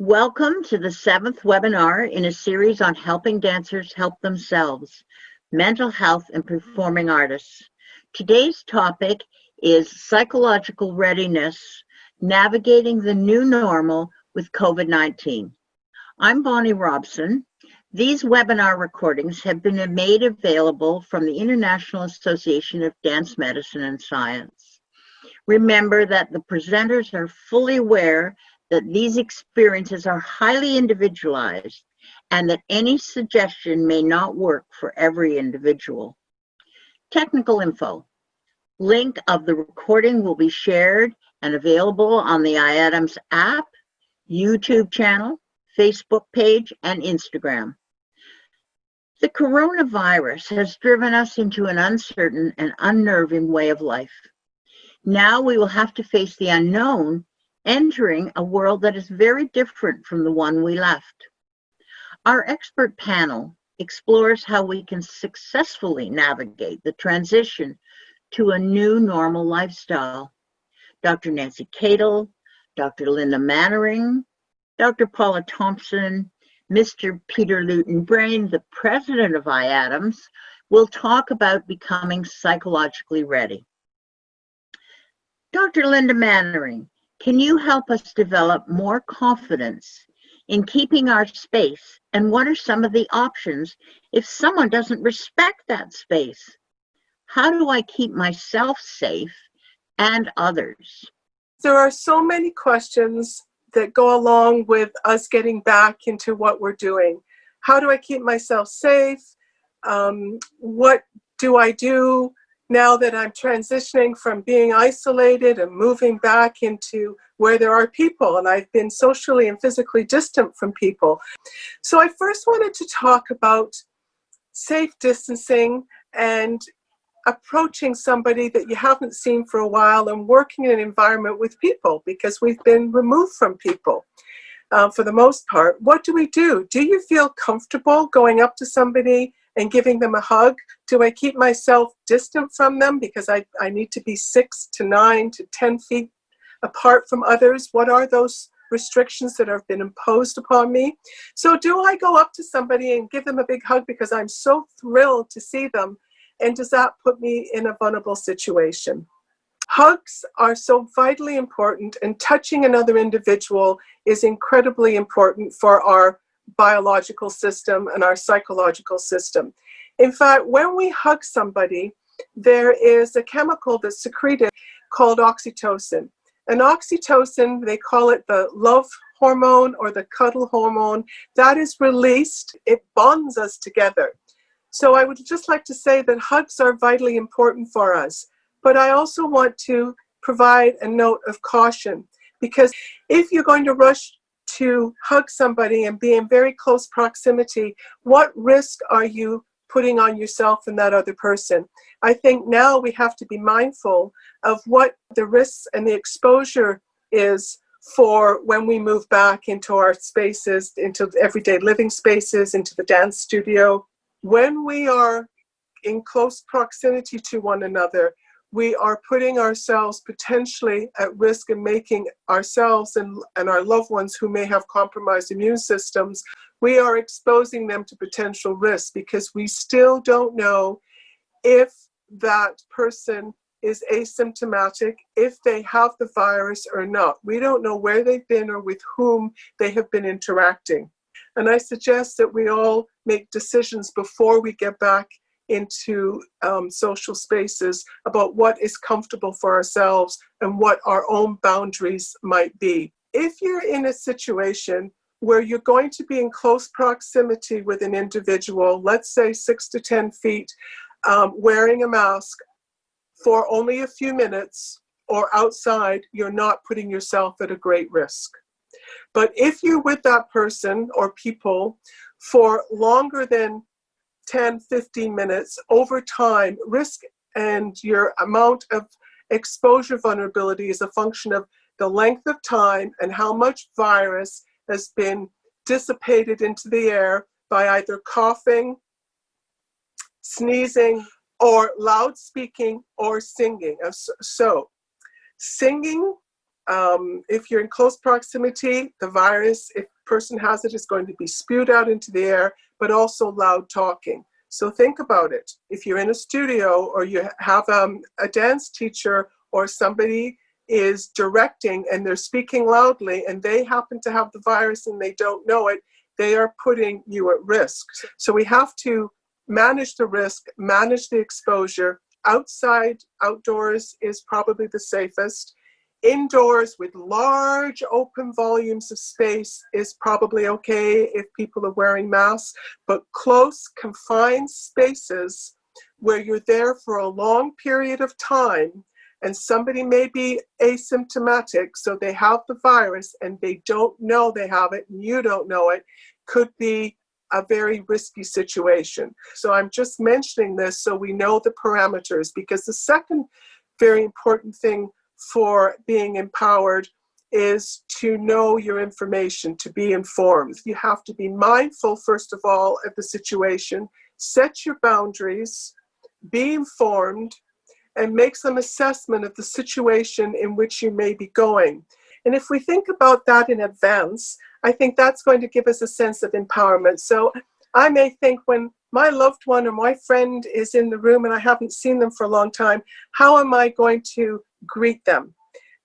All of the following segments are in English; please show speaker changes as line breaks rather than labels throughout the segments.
Welcome to the 7th webinar in a series on helping dancers help themselves, mental health and performing artists. Today's topic is psychological readiness, navigating the new normal with COVID-19. I'm Bonnie Robson. These webinar recordings have been made available from the International Association of Dance Medicine and Science. Remember that the presenters are fully aware that these experiences are highly individualized and that any suggestion may not work for every individual. Technical info. Link of the recording will be shared and available on the iAdams app, YouTube channel, Facebook page, and Instagram. The coronavirus has driven us into an uncertain and unnerving way of life. Now we will have to face the unknown, entering a world that is very different from the one we left. Our expert panel explores how we can successfully navigate the transition to a new normal lifestyle. Dr. Nancy Kadel, Dr. Linda Mannering, Dr. Paula Thomson, Mr. Peter Lewton-Brain, the president of iAdams, will talk about becoming psychologically ready. Dr. Linda Mannering, can you help us develop more confidence in keeping our space? And what are some of the options if someone doesn't respect that space? How do I keep myself safe and others?
There are so many questions that go along with us getting back into what we're doing. How do I keep myself safe? What do I do now that I'm transitioning from being isolated and moving back into where there are people, and I've been socially and physically distant from people? So I first wanted to talk about safe distancing and approaching somebody that you haven't seen for a while and working in an environment with people, because we've been removed from people for the most part. What do we do? Do you feel comfortable going up to somebody and giving them a hug? Do I keep myself distant from them because I need to be 6 to 9 to 10 feet apart from others? What are those restrictions that have been imposed upon me? So do I go up to somebody and give them a big hug because I'm so thrilled to see them? And does that put me in a vulnerable situation? Hugs are so vitally important, and touching another individual is incredibly important for our biological system and our psychological system. In fact, when we hug somebody, there is a chemical that's secreted called oxytocin. And oxytocin, they call it the love hormone or the cuddle hormone, that is released. It bonds us together. So I would just like to say that hugs are vitally important for us. But I also want to provide a note of caution, because if you're going to rush to hug somebody and be in very close proximity, what risk are you putting on yourself and that other person? I think now we have to be mindful of what the risks and the exposure is for when we move back into our spaces, into everyday living spaces, into the dance studio. When we are in close proximity to one another, we are putting ourselves potentially at risk and making ourselves and our loved ones who may have compromised immune systems, we are exposing them to potential risks, because we still don't know if that person is asymptomatic, if they have the virus or not. We don't know where they've been or with whom they have been interacting. And I suggest that we all make decisions before we get back into social spaces about what is comfortable for ourselves and what our own boundaries might be. If you're in a situation where you're going to be in close proximity with an individual, let's say 6 to 10 feet, wearing a mask for only a few minutes or outside, you're not putting yourself at a great risk. But if you're with that person or people for longer than 10, 15 minutes, over time, risk and your amount of exposure vulnerability is a function of the length of time and how much virus has been dissipated into the air by either coughing, sneezing, or loud speaking or singing. So singing, if you're in close proximity, the virus, if person has it is going to be spewed out into the air, but also loud talking. So think about it. If you're in a studio or you have a dance teacher or somebody is directing and they're speaking loudly and they happen to have the virus and they don't know it, they are putting you at risk. So we have to manage the risk, manage the exposure. Outside, outdoors is probably the safest. Indoors with large open volumes of space is probably okay if people are wearing masks, but close, confined spaces where you're there for a long period of time and somebody may be asymptomatic, so they have the virus and they don't know they have it and you don't know it, could be a very risky situation. So I'm just mentioning this so we know the parameters, because the second very important thing for being empowered is to know your information, to be informed. You have to be mindful, first of all, of the situation, set your boundaries, be informed, and make some assessment of the situation in which you may be going. And if we think about that in advance, I think that's going to give us a sense of empowerment. So I may think when my loved one or my friend is in the room and I haven't seen them for a long time, how am I going to greet them?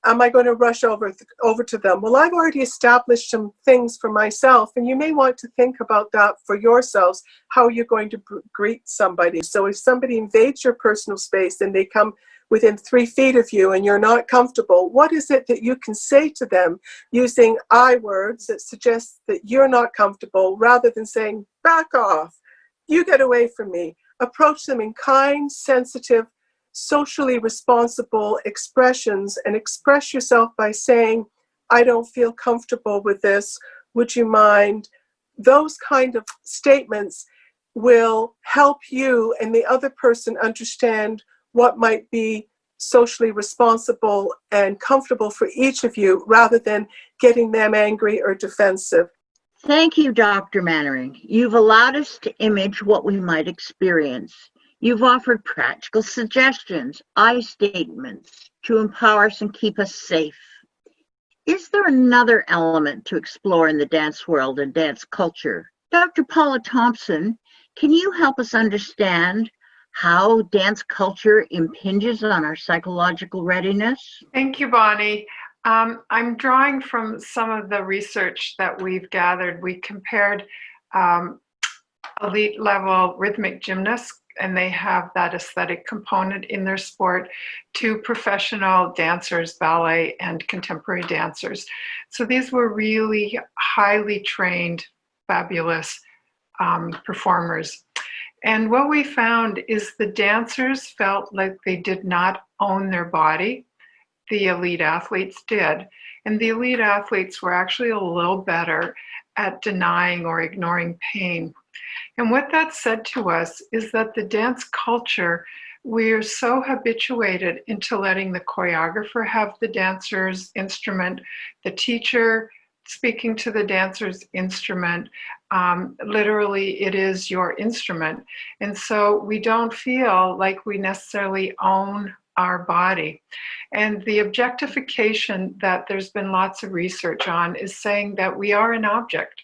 Am I going to rush over to them? Well, I've already established some things for myself, and you may want to think about that for yourselves, how you're going to greet somebody. So if somebody invades your personal space and they come within 3 feet of you and you're not comfortable, what is it that you can say to them using I words that suggest that you're not comfortable, rather than saying, back off, you get away from me? Approach them in kind, sensitive, socially responsible expressions, and express yourself by saying, I don't feel comfortable with this, would you mind? Those kind of statements will help you and the other person understand what might be socially responsible and comfortable for each of you, rather than getting them angry or defensive.
Thank you, Dr. Mannering. You've allowed us to image what we might experience. You've offered practical suggestions, I statements to empower us and keep us safe. Is there another element to explore in the dance world and dance culture? Dr. Paula Thomson, can you help us understand how dance culture impinges on our psychological readiness?
Thank you, Bonnie. I'm drawing from some of the research that we've gathered. We compared elite level rhythmic gymnasts, and they have that aesthetic component in their sport, to professional dancers, ballet and contemporary dancers. So these were really highly trained, fabulous performers. And what we found is the dancers felt like they did not own their body. The elite athletes did. And the elite athletes were actually a little better at denying or ignoring pain. And what that said to us is that the dance culture, we're so habituated into letting the choreographer have the dancer's instrument, the teacher speaking to the dancer's instrument. Literally, it is your instrument. And so we don't feel like we necessarily own our body. And the objectification that there's been lots of research on is saying that we are an object.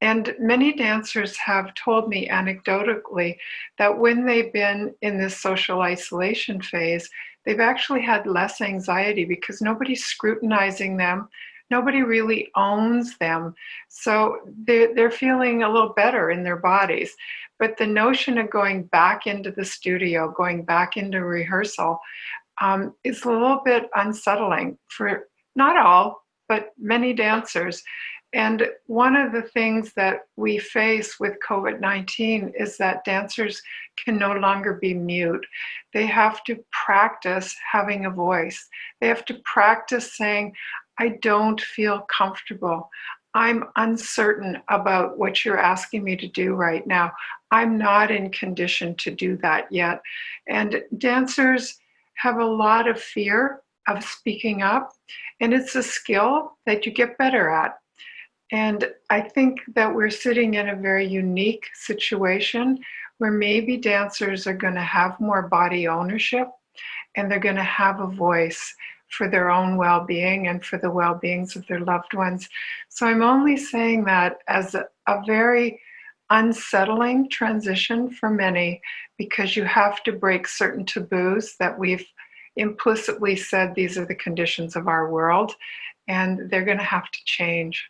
And many dancers have told me anecdotally that when they've been in this social isolation phase, they've actually had less anxiety because nobody's scrutinizing them. Nobody really owns them. So they're feeling a little better in their bodies. But the notion of going back into the studio, going back into rehearsal, is a little bit unsettling for not all, but many dancers. And one of the things that we face with COVID-19 is that dancers can no longer be mute. They have to practice having a voice. They have to practice saying, I don't feel comfortable. I'm uncertain about what you're asking me to do right now. I'm not in condition to do that yet. And dancers have a lot of fear of speaking up, and it's a skill that you get better at. And I think that we're sitting in a very unique situation where maybe dancers are going to have more body ownership and they're going to have a voice for their own well-being and for the well-beings of their loved ones. So I'm only saying that as a very unsettling transition for many, because you have to break certain taboos that we've implicitly said these are the conditions of our world, and they're going to have to change.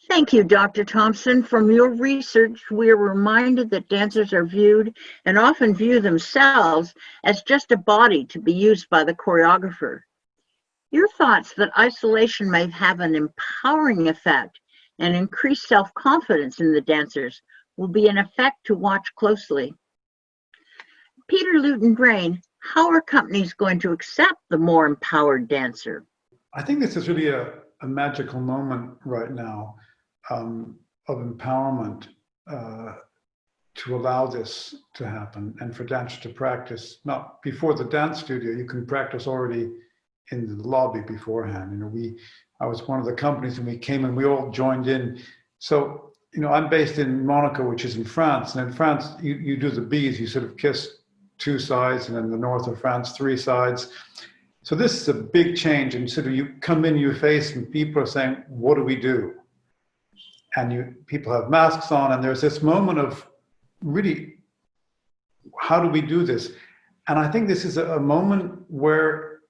Thank you, Dr. Thompson. From your research, we are reminded that dancers are viewed and often view themselves as just a body to be used by the choreographer. Your thoughts that isolation may have an empowering effect and increase self-confidence in the dancers will be an effect to watch closely. Peter Lewton-Brain, how are companies going to accept the more empowered dancer?
I think this is really a magical moment right now of empowerment to allow this to happen and for dancers to practice. Not before the dance studio, you can practice already in the lobby beforehand. You know, I was one of the companies and we came and we all joined in. So, you know, I'm based in Monaco, which is in France. And in France, you do the B's, you sort of kiss 2 sides, and in the north of France, 3 sides. So this is a big change. And sort of you come in your face and people are saying, what do we do? And people have masks on, and there's this moment of really, how do we do this? And I think this is a moment where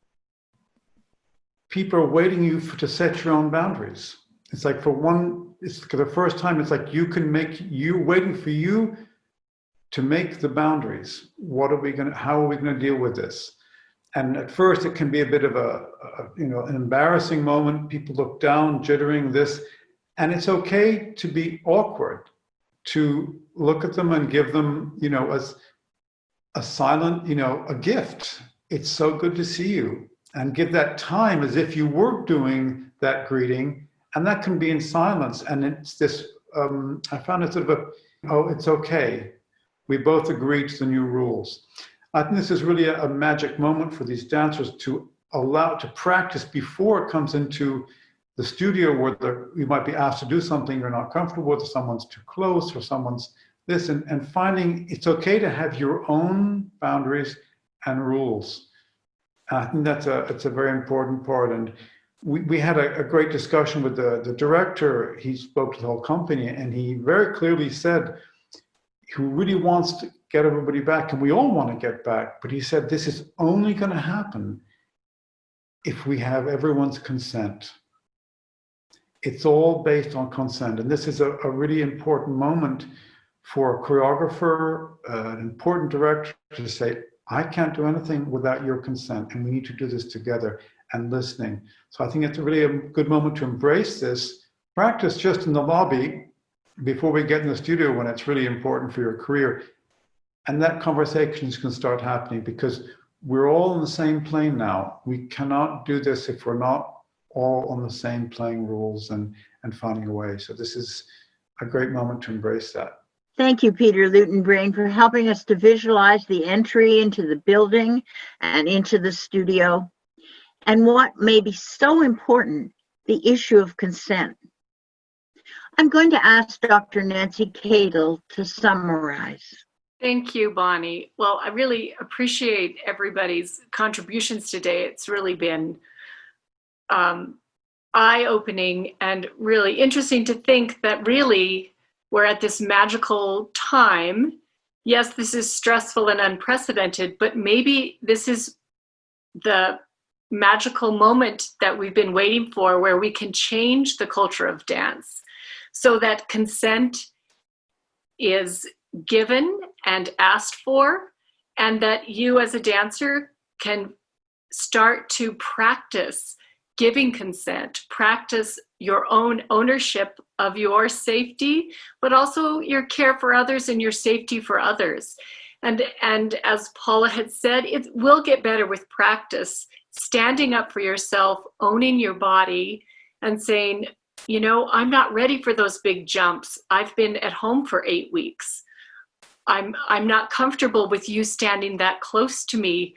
people are waiting you to set your own boundaries. It's like for the first time, it's like waiting for you to make the boundaries. How are we gonna deal with this? And at first it can be a bit of an embarrassing moment. People look down, jittering this, and it's okay to be awkward, to look at them and give them, as a silent, a gift. It's so good to see you, and give that time as if you were doing that greeting, and that can be in silence. And it's this, I found it sort of it's okay. We both agree to the new rules. I think this is really a magic moment for these dancers to allow to practice before it comes into the studio, where you might be asked to do something you're not comfortable with, or someone's too close, or someone's this, and finding it's okay to have your own boundaries and rules. I think it's a very important part. And we had a great discussion with the director. He spoke to the whole company, and he very clearly said he really wants to get everybody back, and we all want to get back, but he said this is only going to happen if we have everyone's consent. It's all based on consent, and this is a really important moment for a choreographer, an important director, to say, I can't do anything without your consent, and we need to do this together, and listening. So I think it's really a good moment to embrace this. Practice just in the lobby before we get in the studio, when it's really important for your career. And that conversations can start happening, because we're all on the same plane now. We cannot do this if we're not all on the same playing rules and finding a way. So this is a great moment to embrace that.
Thank you, Peter Lewton-Brain, for helping us to visualize the entry into the building and into the studio, and what may be so important, the issue of consent. I'm going to ask Dr. Nancy Kadel to summarize.
Thank you, Bonnie. Well, I really appreciate everybody's contributions today. It's really been eye-opening and really interesting to think that really we're at this magical time. Yes, this is stressful and unprecedented, but maybe this is the magical moment that we've been waiting for, where we can change the culture of dance so that consent is given and asked for, and that you as a dancer can start to practice giving consent, practice your own ownership of your safety, but also your care for others and your safety for others. And as Paula had said, it will get better with practice, standing up for yourself, owning your body, and saying, I'm not ready for those big jumps. I've been at home for 8 weeks. I'm not comfortable with you standing that close to me,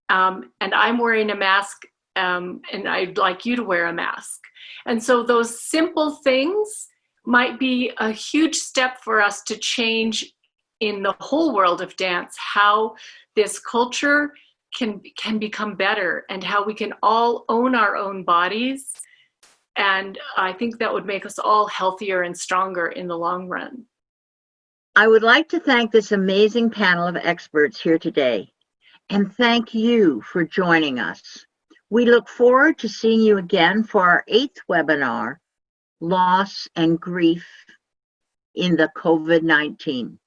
and I'm wearing a mask, and I'd like you to wear a mask. And so those simple things might be a huge step for us to change in the whole world of dance, how this culture can become better, and how we can all own our own bodies. And I think that would make us all healthier and stronger in the long run.
I would like to thank this amazing panel of experts here today, and thank you for joining us. We look forward to seeing you again for our 8th webinar, Loss and Grief in the COVID-19.